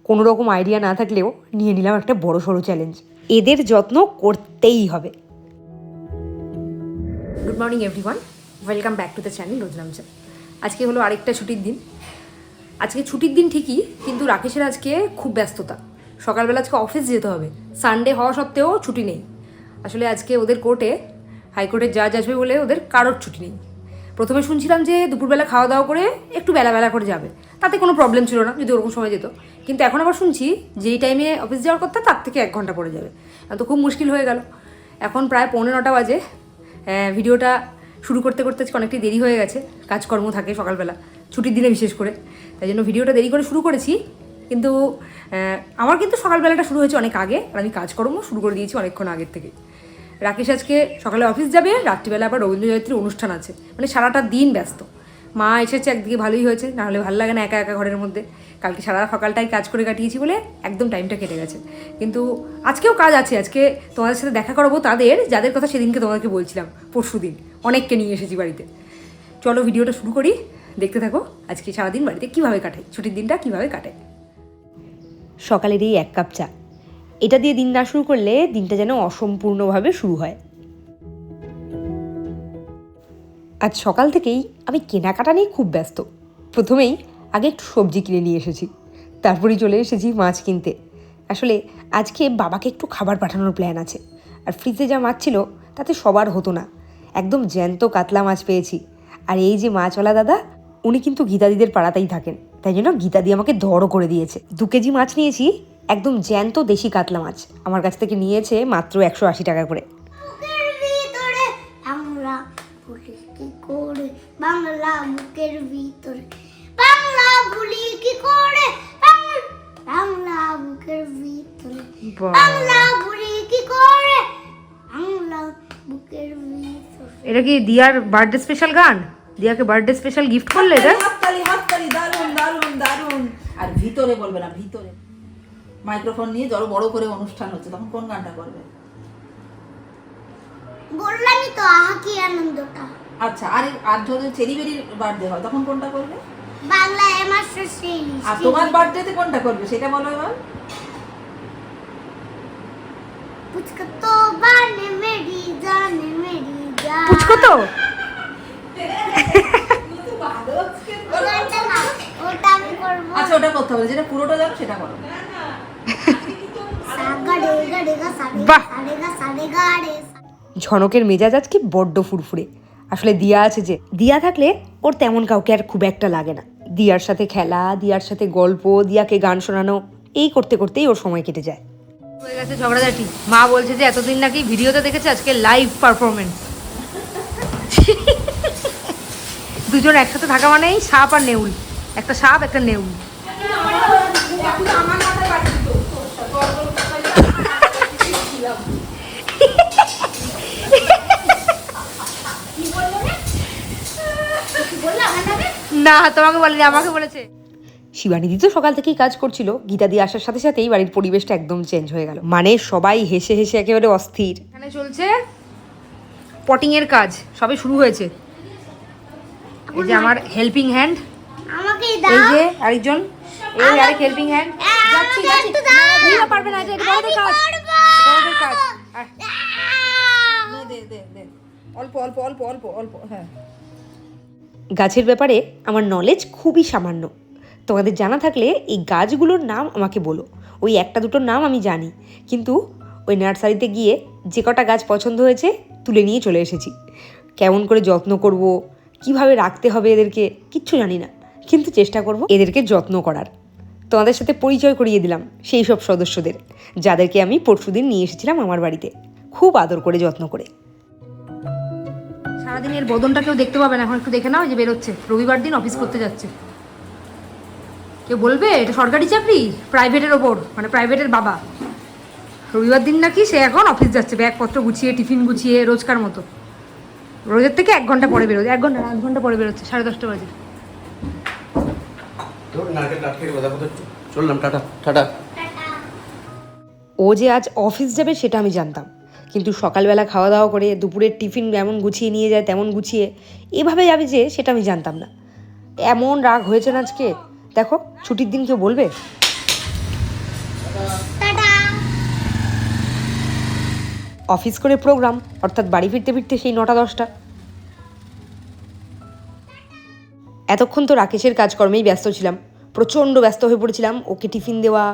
কোনো রকম আইডিয়া না থাকলেও নিয়ে নিলাম একটা বড় সড়ো চ্যালেঞ্জ, এদের যত্ন করতেই হবে। Good morning everyone, welcome back to the channel Rojnamcha. আজকে হলো আরেকটা ছুটির দিন। আজকে ছুটির দিন ঠিকই, কিন্তু রাকেশের আজকে খুব ব্যস্ততা। সকালবেলা আজকে অফিস যেতে হবে, সানডে হওয়া সত্ত্বেও ছুটি নেই। আসলে আজকে ওদের কোর্টে, হাইকোর্টের জাজ আসবে বলে ওদের কারোর ছুটি নেই। প্রথমে শুনছিলাম যে দুপুরবেলা খাওয়া দাওয়া করে একটু বেলা করে যাবে, তাতে কোনো প্রবলেম ছিল না যদি ওরকম সময় যেত। কিন্তু এখন আবার শুনছি যেই টাইমে অফিস যাওয়ার কথা তার থেকে 1 ঘন্টা পরে যাবে, তো খুব মুশকিল হয়ে গেল। এখন প্রায় 9:45 বাজে। ভিডিওটা শুরু করতে আজকে অনেকটাই দেরি হয়ে গেছে, কাজকর্ম থাকে সকালবেলা, ছুটির দিনে বিশেষ করে, তাই জন্য ভিডিওটা দেরি করে শুরু করেছি। কিন্তু আমার কিন্তু সকালবেলাটা শুরু হয়েছে অনেক আগে, আর আমি কাজকর্ম শুরু করে দিয়েছি অনেকক্ষণ আগের থেকে। রাকেশ আজকে সকালে অফিস যাবে, রাত্রিবেলা আবার রবীন্দ্র জয়ন্তীর অনুষ্ঠান আছে, মানে সারাটা দিন ব্যস্ত। মা এসেছে, একদিকে ভালোই হয়েছে, নাহলে ভালো লাগে না একা একা ঘরের মধ্যে। কালকে সারা সকালটাই কাজ করে কাটিয়েছি বলে একদম টাইমটা কেটে গেছে। কিন্তু আজকেও কাজ আছে, আজকে তোমাদের সাথে দেখা করাবো যাদের কথা সেদিনকে তোমাদেরকে বলছিলাম, পরশুদিন অনেককে নিয়ে এসেছি বাড়িতে। চলো ভিডিওটা শুরু করি, দেখতে থাকো আজকে সারাদিন বাড়িতে কীভাবে কাটাই, ছুটির দিনটা কীভাবে কাটাই। সকালের এই 1 কাপ চা, এটা দিয়ে দিন না শুরু করলে দিনটা যেন অসম্পূর্ণভাবে শুরু হয়। আজ সকাল থেকেই আমি কেনাকাটা নিয়ে খুব ব্যস্ত। প্রথমেই আগে একটু সবজি কিনে নিয়ে এসেছি, তারপরেই চলে এসেছি মাছ কিনতে। আসলে আজকে বাবাকে একটু খাবার পাঠানোর প্ল্যান আছে, আর ফ্রিজে যা মাছ ছিল তাতে সবার হতো না। একদম জ্যান্ত কাতলা মাছ পেয়েছি। আর এই যে মাছওয়ালা দাদা, উনি কিন্তু গীতাদিদের পাড়াতেই থাকেন, তাই জন্য গীতাদি আমাকে দরও করে দিয়েছে। 2 কেজি মাছ নিয়েছি, একদম জ্যান্ত দেশি কাতলা মাছ। আমার কাছ থেকে নিয়েছে মাত্র 180 টাকা করে। বাংলা বুকের ভিতরে বাংলা ভুলি কি করে, বাংলা বুকের ভিতরে বাংলা ভুলি কি করে, বাংলা বুকের ভিতরে। এটা কি দিয়ার বার্থডে স্পেশাল গান? দিয়াকে বার্থডে স্পেশাল গিফট করলে এটা? হাততালি দারুন দারুন দারুন। আর ভিতরে বলবে না, ভিতরে মাইক্রোফোন নিয়ে বড় করে অনুষ্ঠান হচ্ছে, তখন কোন গানটা করবে? বললামই তো, আহা কি আনন্দটা। আচ্ছা, আর যদি চেরিবেরির বার্থডে হয় তখন কোনটা করবে? বাংলা আমার শ্রেষ্ঠ। আর তোমার বার্থডেতে কোনটা করবে সেটা বলো এবার। পুচকো তো বানে মেরি জানে মেরি জান, পুচকো তো ওটা আমি করব। আচ্ছা, ওটা করতে হবে, যেটা পুরোটা জানো সেটা করো। বাহ! ঝনকের মেজাজ আজকে বড্ড ফুরফুরে। আসলে দিয়া আছে যে, দিয়া থাকলে ওর তেমন কাউকে আর খুব একটা লাগে না। দিয়ার সাথে খেলা, দিয়ার সাথে গল্প, দিয়াকে গান শোনানো, এই করতে করতেই ওর সময় কেটে যায়। হয়ে গেছে ঝগড়াঝাটি। মা বলছে যে এতদিন নাকি ভিডিওতে দেখেছে, আজকে লাইভ পারফরমেন্স। দুজন একসাথে থাকা মানেই সাপ আর নেউল, একটা সাপ একটা নেউল। না, তোমাকে বলেনি, আমাকে বলেছে। শিবানিদি তো সকাল থেকেই কাজ করছিল, গীতাদি আসার সাথে সাথেই বাড়ির পরিবেশটা একদম চেঞ্জ হয়ে গেল। মানে সবাই হেসে হেসে একেবারে অস্থির। এখানে চলছে পটিং এর কাজ, সবে শুরু হয়েছে। এই যে আমার হেল্পিং হ্যান্ড, আমাকেই দাও। এই যে আরেকজন, এই আরেক হেল্পিং হ্যান্ড। যাচ্ছি না, পারবে না, এটা বড়দের কাজ, বড়দের কাজ। দে অল্প অল্প অল্প অল্প অল্প। হ্যাঁ, গাছের ব্যাপারে আমার নলেজ খুবই সামান্য। তোমাদের জানা থাকলে এই গাছগুলোর নাম আমাকে বলো। ওই 1-2টোর নাম আমি জানি, কিন্তু ওই নার্সারিতে গিয়ে যে কটা গাছ পছন্দ হয়েছে তুলে নিয়ে চলে এসেছি। কেমন করে যত্ন করব, কিভাবে রাখতে হবে এদেরকে, কিচ্ছু জানি না, কিন্তু চেষ্টা করব এদেরকে যত্ন করার। তোমাদের সাথে পরিচয় করিয়ে দিলাম সেই সব সদস্যদের, যাদেরকে আমি পরশুদিন নিয়ে এসেছিলাম আমার বাড়িতে, খুব আদর করে যত্ন করে। সারাদিনের বদনটা কেউ দেখতে পাবে না, এখন একটু দেখে নাও, যে বেরোচ্ছে, রবিবার দিন অফিস করতে যাচ্ছে। কেউ বলবে এটা সরকারি চাকরি, প্রাইভেটের ওপর, মানে প্রাইভেটের বাবা। রবিবার দিন নাকি সে এখন অফিস যাচ্ছে, ব্যাগপত্র গুছিয়ে, টিফিন গুছিয়ে, রোজকার মতো। রোজের থেকে 1 ঘন্টা পরে বেরোচ্ছে, 1 ঘন্টা 8 ঘন্টা পরে বেরোচ্ছে, 10:30 বাজে। ও যে আজ অফিস যাবে সেটা আমি জানতাম, কিন্তু সকালবেলা খাওয়া দাওয়া করে দুপুরের টিফিন যেমন গুছিয়ে নিয়ে যায় তেমন গুছিয়ে এভাবে যাবে যে সেটা আমি জানতাম না। এমন রাগ হয়েছে না আজকে, দেখো ছুটির দিন কেউ বলবে। টাটা। অফিস করে প্রোগ্রাম, অর্থাৎ বাড়ি ফিরতে ফিরতে সেই 9টা-10টা। এতক্ষণ তো রাকেশের কাজকর্মেই ব্যস্ত ছিলাম, প্রচণ্ড ব্যস্ত হয়ে পড়েছিলাম ওকে টিফিন দেওয়া,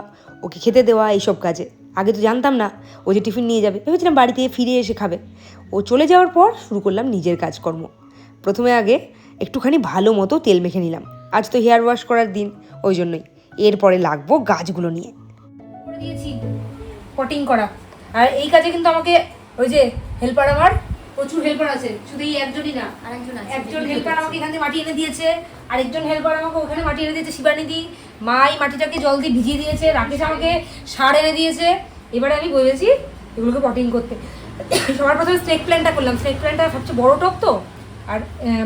ওকে খেতে দেওয়া, এইসব কাজে। আগে তো জানতাম না ও যে টিফিন নিয়ে যাবে, ভেবেছিলাম বাড়িতে ফিরে এসে খাবে। ও চলে যাওয়ার পর শুরু করলাম নিজের কাজকর্ম। প্রথমে আগে একটুখানি ভালো মতো তেল মেখে নিলাম, আজ তো হেয়ার ওয়াশ করার দিন, ওই জন্যই। এরপরে লাগবো গাছগুলো নিয়ে দিয়েছি পটিং করা। আর এই কাজে কিন্তু আমাকে ওই যে হেল্পার, আমার প্রচুর হেল্পার আছে, শুধু এই একজনই না, একজন হেল্পার আমাকে এখান থেকে মাটি এনে দিয়েছে, আরেকজন হেল্পার আমাকে ওখানে মাটি এনে দিয়েছে, শিবানিদি। মা এই মাটিটাকে জল দিয়ে ভিজিয়ে দিয়েছে, রাকেশ আমাকে সার এনে দিয়েছে। এবারে আমি বলেছি এগুলোকে পটিং করতে। সবার প্রথমে স্নেক প্ল্যান্টটা করলাম। স্নেক প্ল্যান্টটা সবচেয়ে বড় টব তো, আর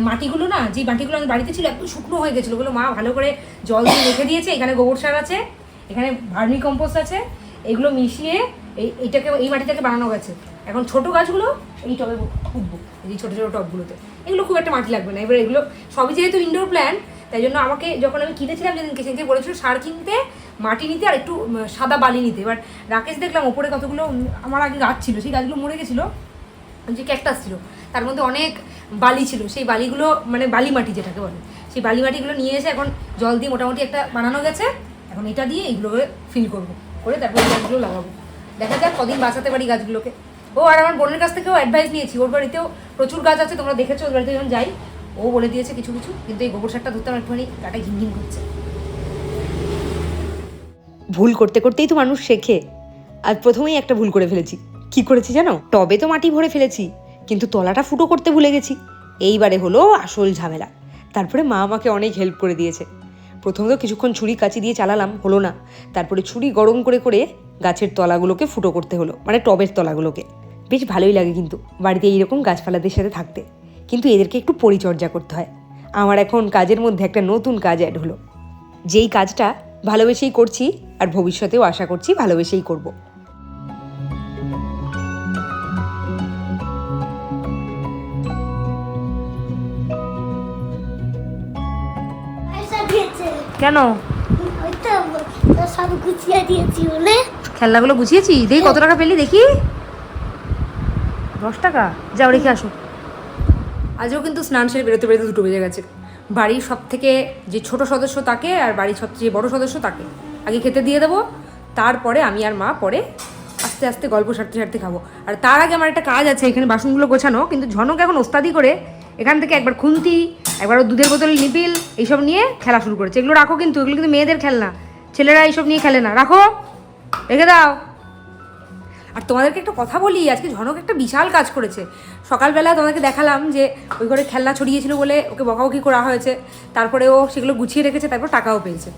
মাটিগুলো না, যে মাটিগুলো আমার বাড়িতে ছিল একটু শুকনো হয়ে গেছিলো, ওগুলো মা ভালো করে জল দিয়ে রেখে দিয়েছে। এখানে গোবর সার আছে, এখানে ভার্মি কম্পোস্ট আছে, এগুলো মিশিয়ে এই মাটিটাকে বানানো গেছে। এখন ছোট গাছগুলো এই টবে পুঁতবো, এই ছোটো ছোটো টবগুলোতে। এগুলো খুব একটা মাটি লাগবে না। এবার এগুলো সবই যেহেতু ইনডোর প্ল্যান্ট, তাই জন্য আমাকে যখন আমি কিনেছিলাম সেদিনকে বলেছিল সার কিনতে, মাটি নিতে, আর একটু সাদা বালি নিতে। এবার রাকেশ দেখলাম ওপরে কতগুলো আমার আগে গাছ ছিল, সেই গাছগুলো মরে গেছিলো, যে ক্যাকটাস ছিল, তার মধ্যে অনেক বালি ছিল। সেই বালিগুলো মানে বালি মাটি যেটাকে বলে, সেই বালি মাটিগুলো নিয়ে এসে এখন জল দিয়ে মোটামুটি একটা বানানো গেছে। এখন এটা দিয়ে এইগুলোকে ফিল করবো, করে তারপর এই গাছগুলো লাগাবো। দেখা যাক কদিন বাঁচাতে পারি গাছগুলোকে। ও আর আমার বোনের কাছ থেকেও অ্যাডভাইস নিয়েছি, ওর বাড়িতেও প্রচুর গাছ আছে, তোমরা দেখেছো ওর বাড়িতে যখন যাই, ও বলে দিয়েছে কিছু কিছু। কিন্তু এই গোবর সারটা ধরতে আমার একটুখানি গাটা ঘিনঘিন করছে। ভুল করতে করতেই তো মানুষ শেখে। আর প্রথমেই একটা ভুল করে ফেলেছি। কি করেছি জানো? টবে তো মাটি ভরে ফেলেছি, কিন্তু তলাটা ফুটো করতে ভুলে গেছি। এইবারে হলো আসল ঝামেলা। তারপরে মা আমাকে অনেক হেল্প করে দিয়েছে। প্রথমে তো কিছুক্ষণ ছুরি কাঁচি দিয়ে চালালাম, হলো না। তারপরে ছুরি গরম করে করে গাছের তলাগুলোকে ফুটো করতে হলো, মানে টবের তলাগুলোকে। বেশ ভালোই লাগে কিন্তু বাড়িতে এইরকম গাছপালাদের সাথে থাকতে, কিন্তু এদেরকে একটু পরিচর্যা করতে হয়। আমার এখন কাজের মধ্যে একটা নতুন কাজ অ্যাড হলো, যেই কাজটা ভালোবেসেই করছি, আর ভবিষ্যতেও আশা করছি ভালোবেসেই করব। পয়সা দিয়েছে। কেন? ওই তো তো সব গুছিয়ে দিয়েছি বলে। খেলনাগুলো গুছিয়েছি, দেখি কত টাকা পেলি, দেখি। 10 টাকা? যাও রেখে আসো। আজও কিন্তু স্নান সেরে বেরোতে বেরোতে 2 বেজে গেছে। বাড়ির সব থেকে যে ছোট সদস্য তাকে, আর বাড়ির সবচেয়ে বড় সদস্য তাকে আগে খেতে দিয়ে দেবো, তারপরে আমি আর মা পরে আস্তে আস্তে গল্প সারতে সারতে খাবো। আর তার আগে আমার একটা কাজ আছে, এখানে বাসনগুলো গোছানো। কিন্তু ঝনক এখন ওস্তাদি করে এখান থেকে একবার খুন্তি, একবার দুধের বোতল, নিপিল, এইসব নিয়ে খেলা শুরু করেছে। এগুলো রাখো, কিন্তু এগুলো কিন্তু মেয়েদের খেলনা, ছেলেরা এইসব নিয়ে খেলে না, রাখো, রেখে দাও। আর তোমাদেরকে একটা কথা বলি, আজকে ঝনক একটা বিশাল কাজ করেছে। সকালবেলা তোমাদেরকে দেখালাম যে ওই ঘরে খেলনা ছড়িয়েছিল বলে ওকে বকাবকি করা হয়েছে, তারপরে ও সেগুলো গুছিয়ে রেখেছে, তারপর টাকাও পেয়েছে।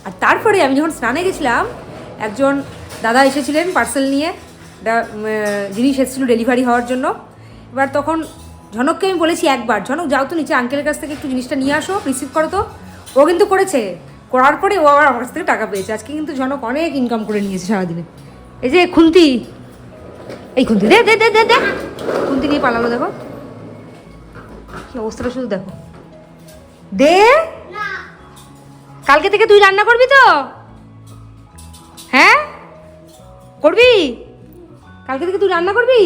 আর তারপরে আমি যখন স্নানে গেছিলাম, একজন দাদা এসেছিলেন পার্সেল নিয়ে, জিনিস এসেছিলো ডেলিভারি হওয়ার জন্য। এবার তখন ঝনককে আমি বলেছি একবার, ঝনক যাও তো নিচে আঙ্কেলের কাছ থেকে একটু জিনিসটা নিয়ে আসো, রিসিভ করো তো। ও কিন্তু করেছে, করার পরে ও আবার আমার কাছ থেকে টাকা পেয়েছে। আজকে কিন্তু ঝনক অনেক ইনকাম করে নিয়েছে সারাদিনে। এই যে খুন্তি, এই খুন্তি দে দে দে দে দে, খুন্তি নিয়ে পালালো, দেখো কি অবস্থাটা, শুধু দেখো। দে, কালকে থেকে তুই রান্না করবি তো? হ্যাঁ করবি? কালকে থেকে তুই রান্না করবি?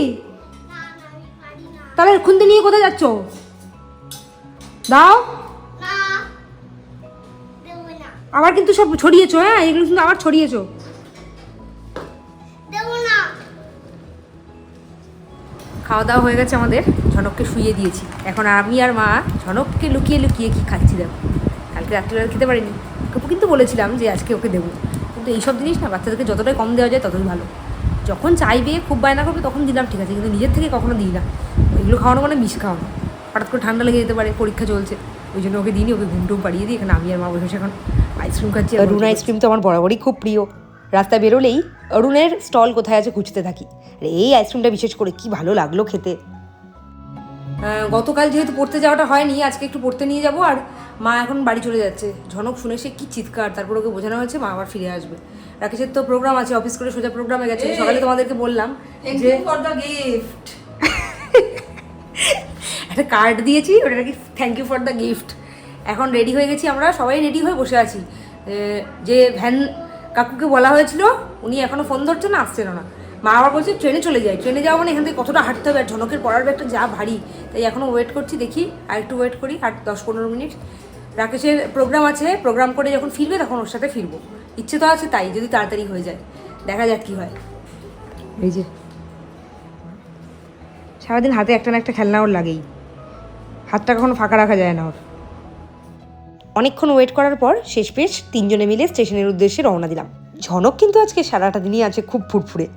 তাহলে খুন্তি নিয়ে কোথায় যাচ্ছ? দাও। আবার কিন্তু সব ছড়িয়েছো, হ্যাঁ এগুলো কিন্তু আবার ছড়িয়েছো। খাওয়া দাওয়া হয়ে গেছে আমাদের, ঝনককে শুইয়ে দিয়েছি। এখন আমি আর মা ঝনককে লুকিয়ে লুকিয়ে কি খাচ্ছি দেখো। কালকে রাত্রিবেলা খেতে পারিনি, ওকে কিন্তু বলেছিলাম যে আজকে ওকে দেবো, কিন্তু এইসব জিনিস না বাচ্চাদেরকে যতটাই কম দেওয়া যায় ততই ভালো। যখন চাইবে, খুব বায়না করবে, তখন দিলাম ঠিক আছে, কিন্তু নিজের থেকে কখনো দিই না। এগুলো খাওয়ানো মানে বিষ খাওয়ানো, হঠাৎ করে ঠান্ডা লেগে যেতে পারে, পরীক্ষা চলছে, ওই জন্য ওকে দিইনি। ওকে ঘুম টুম পাড়িয়ে দিই। এখানে আমি আর মা বসে এখন আইসক্রিম খাচ্ছি। অরুণ আইসক্রিম তো আমার বরাবরই খুব প্রিয়। রাস্তায় বেরোলেই অরুণের স্টল কোথায় আছে খুঁজতে থাকি। আর এই আইসক্রিমটা বিশেষ করে কি ভালো লাগলো খেতে। গতকাল যেহেতু পড়তে যাওয়াটা হয়নি, আজকে একটু পড়তে নিয়ে যাব। আর মা এখন বাড়ি চলে যাচ্ছে। ঝনক শুনে সে কি চিৎকার, তারপর ওকে বোঝানো হয়েছে মা আবার ফিরে আসবে। রাকেশের তো প্রোগ্রাম আছে, অফিস করে সোজা প্রোগ্রামে গেছে। সকালে তোমাদেরকে বললাম যে গিফট একটা কার্ড দিয়েছি, ওটা নাকি thank you for the gift. এখন রেডি হয়ে গেছি আমরা, সবাই রেডি হয়ে বসে আছি। যে ভ্যান কাকুকে বলা হয়েছিল, উনি এখনো ফোন ধরছেন না, আসছেন না। মা আবার বলছে ট্রেনে চলে যায়, ট্রেনে যাওয়া মানে এখান থেকে কতটা হাঁটতে হবে, আর ঝনকের পড়ার ব্যাগটা যা ভারী, তাই এখনও ওয়েট করছি, দেখি আর একটু ওয়েট করি, আর 10-15 মিনিট। রাকেশের প্রোগ্রাম আছে, প্রোগ্রাম করে যখন ফিরবে তখন ওর সাথে ফিরবো, ইচ্ছে তো আছে তাই, যদি তাড়াতাড়ি হয়ে যায়, দেখা যাক কী হয়। এই যে সারাদিন হাতে একটা না একটা খেলনা ওর লাগেই, হাতটা কখনো ফাঁকা রাখা যায় না ওর। অনেকক্ষণ ওয়েট করার পর শেষমেশ 3 জনে মিলে স্টেশনের উদ্দেশ্যে রওনা দিলাম। ঝনক কিন্তু আজকে সারাটা দিনই আছে খুব ফুরফুরে।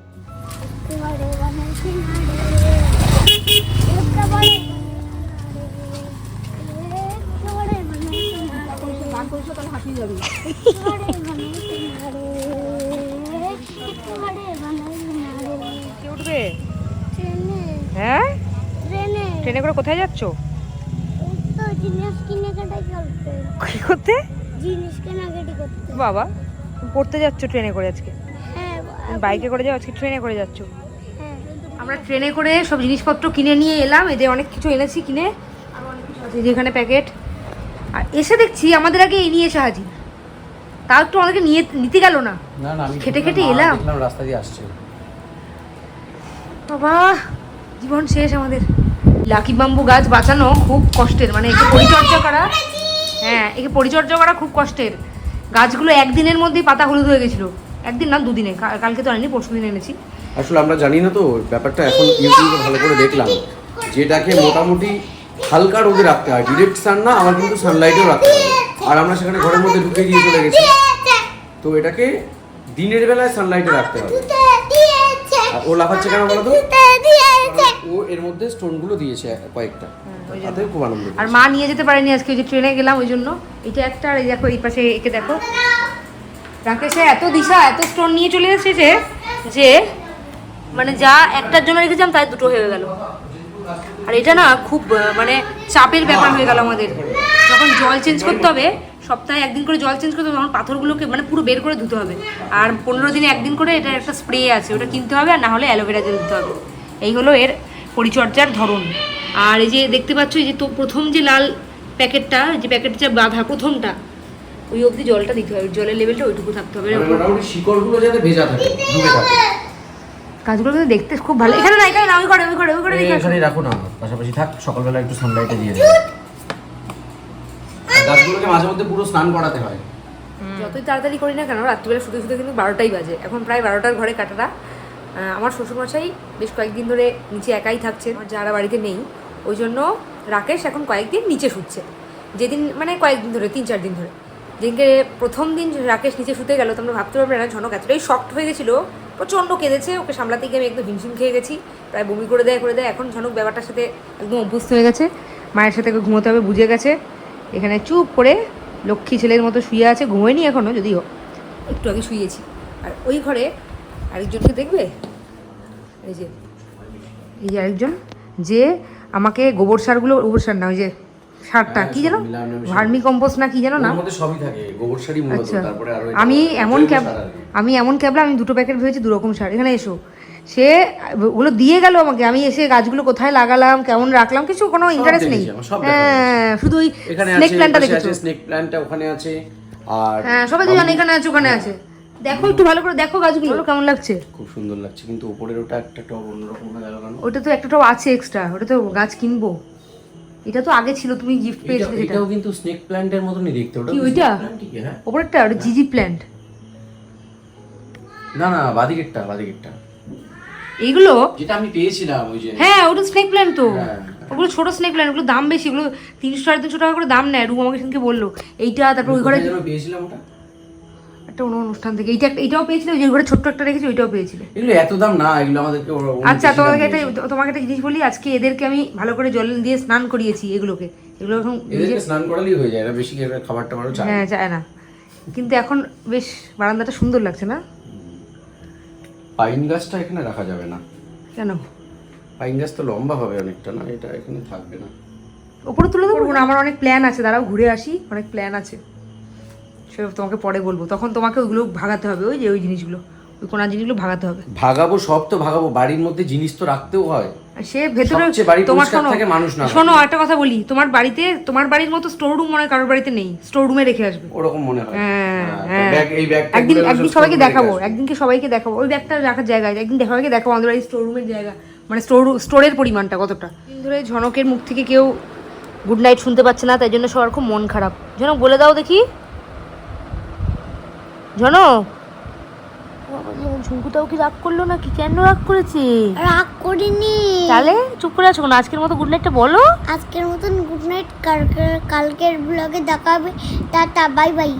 উঠবে? হ্যাঁ, ট্রেনে করে কোথায় যাচ্ছ? কি করতে? বাবা, পড়তে যাচ্ছ ট্রেনে করে আজকে? বাইকে করে যাও, আজকে ট্রেনে করে যাচ্ছ? আমরা ট্রেনে করে সব জিনিসপত্র কিনে নিয়ে এলাম, এদের অনেক কিছু এনেছি কিনে, আর অনেক কিছু আছে যেখানে প্যাকেট। আর এসে দেখছি আমাদের আগে এই নিয়ে এসে হাজির, তাও একটু আমাদেরকে নিতে গেল না, খেটে খেটে এলাম, রাস্তা দিয়ে আসছে। বাবা জীবন শেষ আমাদের। লাকি বাম্বু গাছ বাঁচানো খুব কষ্টের, মানে একে পরিচর্যা করা, হ্যাঁ একে পরিচর্যা করা খুব কষ্টের। গাছগুলো একদিনের মধ্যেই পাতা হলুদ হয়ে গেছিলো, একদিন না 2 দিনে, কালকে তো আনিনি, পরশু দিন এনেছি। আসলে আমরা জানি না তো ব্যাপারটা, এখন ইউটিউবে ভালো করে দেখলাম যেটাকে মোটামুটি হালকা রোদে রাখতে হয়, ডিরেক্ট সান না, আবার কিন্তু সানলাইটেও রাখতে হবে। আর আমরা সেখানে ঘরের মধ্যে ঢুকে দিয়ে চলে গেছি, তো এটাকে দিনের বেলায় সানলাইটে রাখতে হবে। আর ও লাফাচ্ছে কেন বলো তো? ও এর মধ্যে স্টোনগুলো দিয়েছে কয়েকটা, তাতে খুব আনন্দ। আর মা নিয়ে যেতে পারেনি আজকে, ওই যে ট্রেনে গেলাম ওই জন্য। এটা একটা, আর এই দেখো এই পাশে একে দেখো, রাকেশে এত দিশা এত স্টোন নিয়ে চলে এসেছে যে মানে যা একটার জন্য রেখেছিলাম তাই 2টো হয়ে গেল। আর এটা না খুব মানে চাপের ব্যাপার হয়ে গেল আমাদের, যখন জল চেঞ্জ করতে হবে, সপ্তাহে 1 দিন করে জল চেঞ্জ করতে হবে, তখন পাথরগুলোকে মানে পুরো বের করে ধুতে হবে। আর 15 দিনে 1 দিন করে এটা একটা স্প্রে আছে, ওটা কিনতে হবে, আর না হলে অ্যালোভেরা জেল দিতে হবে। এই হলো এর পরিচর্যার ধরন। আর এই যে দেখতে পাচ্ছ, এই যে তো প্রথম যে লাল প্যাকেটটা, যে প্যাকেটটা বাঁধা প্রথমটা, ওই অবধি জলটা দিতে হবে, জলের লেভেলটা ওইটুকু থাকতে হবে। মোটামুটি শিকড়গুলো যাতে ভেজা থাকে, ডুবে থাকে। গাছগুলো কিন্তু দেখতে খুব ভালো। এখানে না, এখানে না, ওই ঘরে এখানে রাখো না, পাশাপাশি থাক, সকালবেলা একটু সানলাইটে দিয়ে দেবে। গাছগুলোকে মাঝে মধ্যে পুরো স্নান করাতে হয়। যতই তাড়াতাড়ি করি না কেন, রাত্রিবেলা শুতে শুতে কিন্তু 12টাই বাজে। এখন প্রায় 12টার ঘরে কাটারা। আমার শ্বশুরমশাই বেশ কয়েকদিন ধরে নিচে একাই থাকছেন, যারা বাড়িতে নেই, ওই জন্য রাকেশ এখন কয়েকদিন নিচে শুচ্ছে। যেদিন মানে কয়েকদিন ধরে, 3-4 দিন ধরে, যেদিনকে প্রথম দিন রাকেশ নিচে শুতে গেল, তোমরা ভাবতে পারবে না, ঝনক এতটাই শক্ট হয়ে গেছিলো, প্রচণ্ড কেঁদেছে, ওকে সামলাতে গিয়ে আমি একদম হিমশিম খেয়ে গেছি, প্রায় বমি করে দেয়। এখন ঝনক ব্যাপারটার সাথে একদম অভ্যস্ত হয়ে গেছে, মায়ের সাথে ঘুমোতে হবে বুঝে গেছে। এখানে চুপ করে লক্ষ্মী ছেলের মতো শুয়ে আছে, ঘুমোয়নি এখনও, যদিও একটু আগে শুয়েছি। আর ওই ঘরে আরেকজনকে দেখবে, এই যে আরেকজন, যে আমাকে গোবর সারগুলো, গোবর সার না, ওই যে সারটা কি যেন, ভার্মি কম্পোস্ট না কি যেন না, সবই থাকে, গোবর সারই মূলত। আচ্ছা, তারপরে আরো আমি এমন ক্যাবলা, আমি 2টো প্যাকেট ভেবেছি 2 রকম সার। এখানে এসো, সে ওগুলো দিয়ে গেল আমাকে, আমি এসে গাছগুলো কোথায় লাগালাম, কেমন রাখলাম, কিছু কোনো ইন্টারেস্ট নেই। হ্যাঁ, শুধু ওই স্নেক প্ল্যান্টটা দেখেছো, স্নেক প্ল্যান্টটা ওখানে আছে। আর হ্যাঁ, সবাই তো জানে এখানে আছে, ওখানে আছে। দেখো একটু ভালো করে দেখো গাছগুলো কেমন লাগছে। খুব সুন্দর লাগছে, কিন্তু উপরের ওটা একটা টব অন্যরকম হয়ে গেল কেন? ওটা তো একটা টব আছে এক্সট্রা, ওটা তো গাছ কিনবো। এটা তো আগে ছিল, তুমি গিফট পেয়েছিলে সেটা। এটাও কিন্তু স্নেক প্ল্যান্টের মতনই দেখতে। ওটা কি ওইটা? হ্যাঁ, ওপরেরটা ওটা জিজি প্ল্যান্ট। না না, বাদিকেরটা। এইগুলো যেটা আমি পেয়েছিলাম ওই যে, হ্যাঁ ওটা স্নেক প্ল্যান্ট তো। হ্যাঁ। ওগুলো ছোট স্নেক প্ল্যান্ট, ওগুলো দাম বেশি, ওগুলো 300-350 টাকা করে দাম নেয়। রুম আমাকে সেদিনকে বললো এইটা, তারপর ওই ঘরে যেন পেয়েছিলাম ওটা একটা অন্য অনুষ্ঠান থেকে, এইটাও পেয়েছিল, ওই যে ঘরে ছোট্ট একটা রেখেছি, ওইটাও পেয়েছিল। এগুলো এত দাম না, এগুলো আমাদেরকে আচ্ছা, তোমাকে একটা জিনিস বলি, আজকে এদেরকে আমি ভালো করে জল দিয়ে স্নান করিয়েছি। এগুলো এখন এদেরকে স্নান করালেই হয়ে যায়, এরা বেশি খাবার টাবারও চায়। হ্যাঁ, চায় না, কিন্তু এখন বেশ বারান্দাটা সুন্দর লাগছে না? পাইন গাছটা এখানে রাখা যাবে না। কেন? পাইন গাছ তো লম্বা হবে অনেকটা, না এটা এখানে থাকবে না। ওপরে তুলে দেবো না, আমার অনেক প্ল্যান আছে, দাঁড়াও ঘুরে আসি, অনেক প্ল্যান আছে, সেসব তোমাকে পরে বলবো। তখন তোমাকে ওইগুলো ভাগাতে হবে, ওই জিনিসগুলো, ওই কোনা জিনিসগুলো ভাগাতে হবে। ভাগাবো, সব তো ভাগাবো, বাড়ির মধ্যে জিনিস তো রাখতেও হয়। সে ভেতরে সবচেয়ে বাড়ি তোমার পরিষ্কার শোনো থাকে, মানুষ না শোনো একটা কথা বলি, তোমার বাড়িতে তোমার বাড়ির মতো স্টোর রুম মনে হয় কারোর বাড়িতে নেই, স্টোর রুমে রেখে আসবে। ওরকম মনে হয়। হ্যাঁ, হ্যাঁ, ব্যাগ এই ব্যাগটা একদিন গুলো একদিন সব সবাইকে store room এ দেখাবো, রেখে আসবে। একদিনকে সবাইকে দেখাবো ওই ব্যাগটা রাখার জায়গা আছে, একদিন সবাইকে দেখাবো আমাদের বাড়ির স্টোর রুমের জায়গা, মানে স্টোরের পরিমাণটা কতটা। দিন ধরে ঝনকের মুখ থেকে কেউ গুড নাইট শুনতে পাচ্ছে না, তাই জন্য সবার খুব মন খারাপ। ঝনক বলে দাও দেখি, ঝনক। ঝুমকুটাও কি রাগ করলো নাকি? কেন রাগ করেছে? রাগ করিনি। তাহলে চুপ করে আছো না? আজকের মতো গুড নাইটটা বলো। আজকের মতন গুড নাইট, কালকের ব্লগে দেখা হবে। Tata, bye bye.